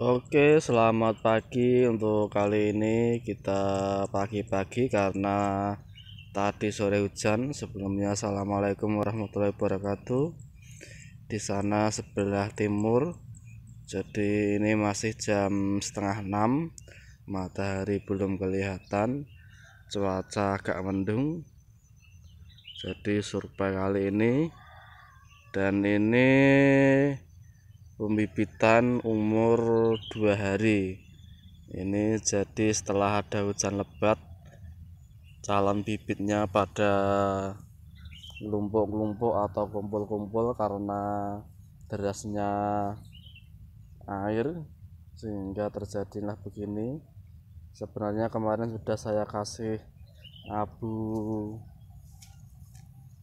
Oke, selamat pagi. Untuk kali ini kita pagi-pagi karena tadi sore hujan. Sebelumnya assalamualaikum warahmatullahi wabarakatuh. Di sana sebelah timur. Jadi ini masih jam setengah 6. Matahari belum kelihatan. Cuaca agak mendung. Jadi survei kali ini, dan ini pembibitan umur 2 hari. Ini jadi setelah ada hujan lebat, calon bibitnya pada kelompok-kelompok atau kumpul-kumpul karena derasnya air, sehingga terjadilah begini. Sebenarnya kemarin sudah saya kasih abu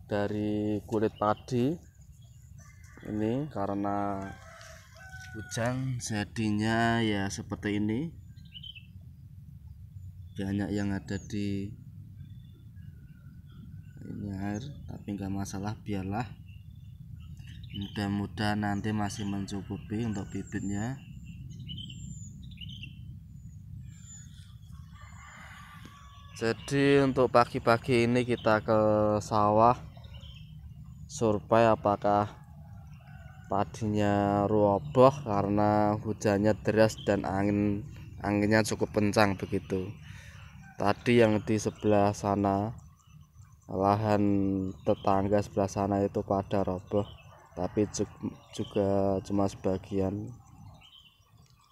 dari kulit padi. Ini karena hujan jadinya ya seperti ini, banyak yang ada di ini air, tapi nggak masalah, biarlah, mudah-mudahan nanti masih mencukupi untuk bibitnya. Jadi untuk pagi-pagi ini kita ke sawah survei apakah padinya roboh karena hujannya deras dan anginnya cukup kencang begitu. Tadi yang di sebelah sana, lahan tetangga sebelah sana itu pada roboh, tapi juga cuma sebagian.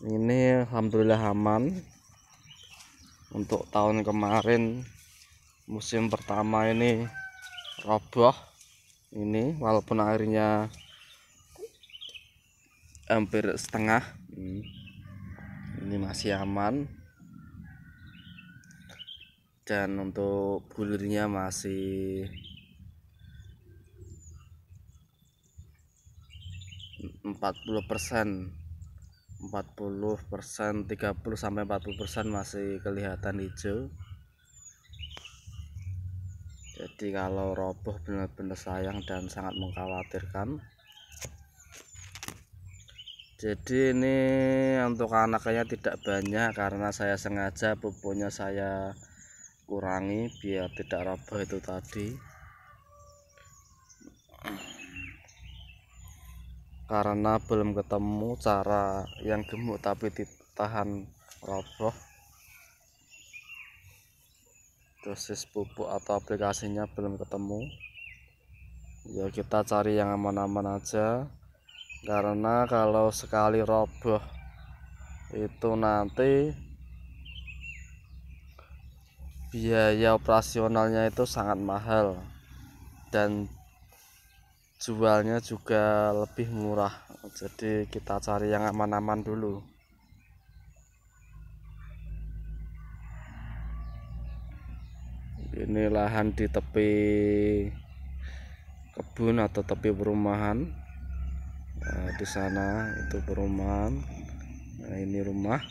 Ini alhamdulillah aman. Untuk tahun kemarin musim pertama ini roboh ini, walaupun airnya hampir setengah. Ini masih aman, dan untuk bulirnya masih 40%, 30-40% masih kelihatan hijau. Jadi kalau roboh benar-benar sayang dan sangat mengkhawatirkan. Jadi ini untuk anaknya tidak banyak karena saya sengaja pupuknya saya kurangi biar tidak roboh itu tadi. Karena belum ketemu cara yang gemuk tapi ditahan roboh. Dosis pupuk atau aplikasinya belum ketemu. Ya kita cari yang aman-aman aja. Karena kalau sekali roboh itu nanti biaya operasionalnya itu sangat mahal dan jualnya juga lebih murah. Jadi kita cari yang aman-aman dulu. Ini lahan di tepi kebun atau tepi perumahan. Nah, di sana itu perumahan. Nah, ini rumah.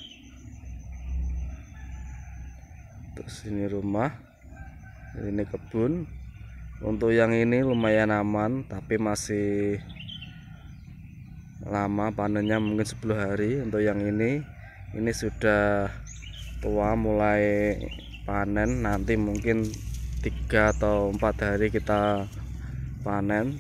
Terus ini rumah. Ini kebun. Untuk yang ini lumayan aman, tapi masih lama panennya, mungkin 10 hari. Untuk yang ini sudah tua, mulai panen nanti mungkin 3 atau 4 hari kita panen.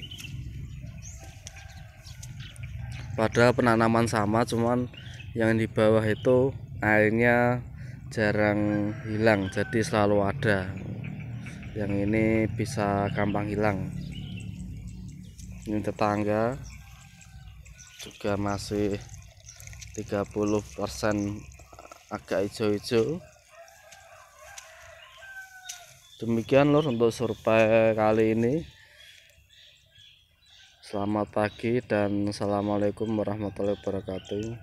Padahal penanaman sama, cuman yang di bawah itu airnya jarang hilang, jadi selalu ada. Yang ini bisa gampang hilang. Ini tetangga juga masih 30% agak hijau-hijau. Demikian lur untuk survei kali ini. Selamat pagi dan assalamualaikum warahmatullahi wabarakatuh.